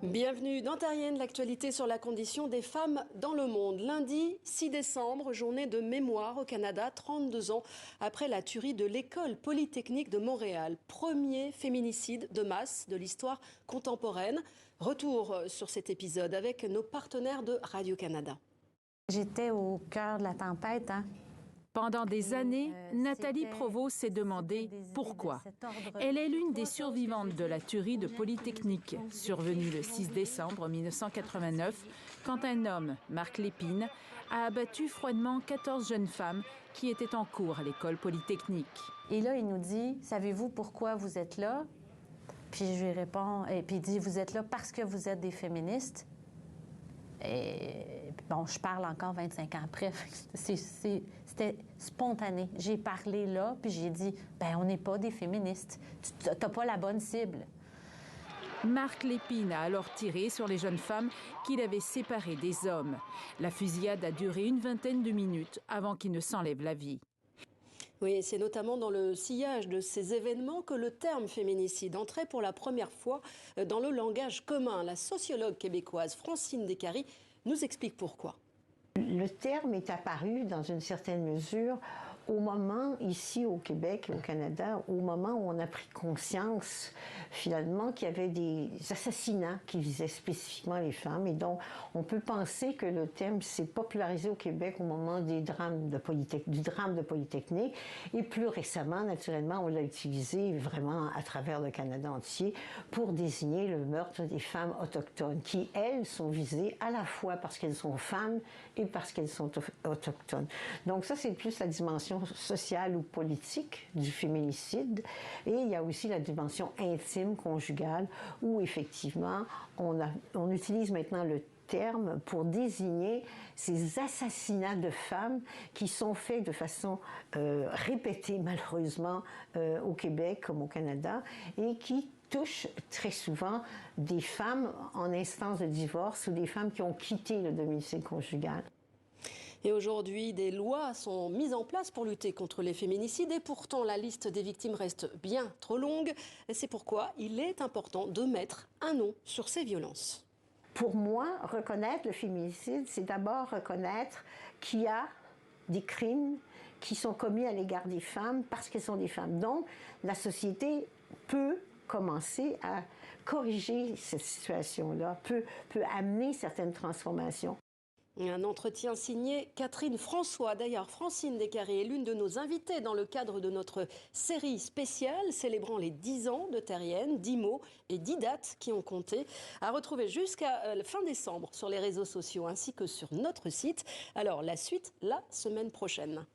Bienvenue dans Terrienne, l'actualité sur la condition des femmes dans le monde. Lundi 6 décembre, journée de mémoire au Canada, 32 ans après la tuerie de l'École polytechnique de Montréal. Premier féminicide de masse de l'histoire contemporaine. Retour sur cet épisode avec nos partenaires de Radio-Canada. J'étais au cœur de la tempête, Pendant des années, Nathalie Provost s'est demandé pourquoi. Elle est l'une des survivantes de la tuerie de Polytechnique, survenue le 6 décembre 1989, quand un homme, Marc Lépine, a abattu froidement 14 jeunes femmes qui étaient en cours à l'école Polytechnique. Et là, il nous dit, savez-vous pourquoi vous êtes là? Puis je lui réponds, et puis il dit, vous êtes là parce que vous êtes des féministes. Et bon, je parle encore 25 ans après. C'était spontané. J'ai parlé là, puis j'ai dit, on n'est pas des féministes. Tu n'as pas la bonne cible. Marc Lépine a alors tiré sur les jeunes femmes qu'il avait séparées des hommes. La fusillade a duré une vingtaine de minutes avant qu'il ne s'enlève la vie. Oui, c'est notamment dans le sillage de ces événements que le terme féminicide entrait pour la première fois dans le langage commun. La sociologue québécoise Francine Descaries nous explique pourquoi. Le terme est apparu dans une certaine mesure au moment, ici au Québec, au Canada, au moment où on a pris conscience finalement qu'il y avait des assassinats qui visaient spécifiquement les femmes. Et donc, on peut penser que le thème s'est popularisé au Québec au moment du drame de Polytechnique. Et plus récemment, naturellement, on l'a utilisé vraiment à travers le Canada entier pour désigner le meurtre des femmes autochtones qui, elles, sont visées à la fois parce qu'elles sont femmes et parce qu'elles sont autochtones. Donc ça, c'est plus la dimension sociale ou politique du féminicide. Et il y a aussi la dimension intime, conjugale, où effectivement, on utilise maintenant le terme pour désigner ces assassinats de femmes qui sont faits de façon répétée, malheureusement, au Québec comme au Canada, et qui touchent très souvent des femmes en instance de divorce ou des femmes qui ont quitté le domicile conjugal. Et aujourd'hui, des lois sont mises en place pour lutter contre les féminicides et pourtant la liste des victimes reste bien trop longue. C'est pourquoi il est important de mettre un nom sur ces violences. Pour moi, reconnaître le féminicide, c'est d'abord reconnaître qu'il y a des crimes qui sont commis à l'égard des femmes parce qu'elles sont des femmes. Donc, la société peut commencer à corriger cette situation-là, peut amener certaines transformations. Un entretien signé Catherine François. D'ailleurs, Francine Descaries est l'une de nos invitées dans le cadre de notre série spéciale célébrant les 10 ans de Terrienne, 10 mots et 10 dates qui ont compté. À retrouver jusqu'à fin décembre sur les réseaux sociaux ainsi que sur notre site. Alors, la suite, la semaine prochaine.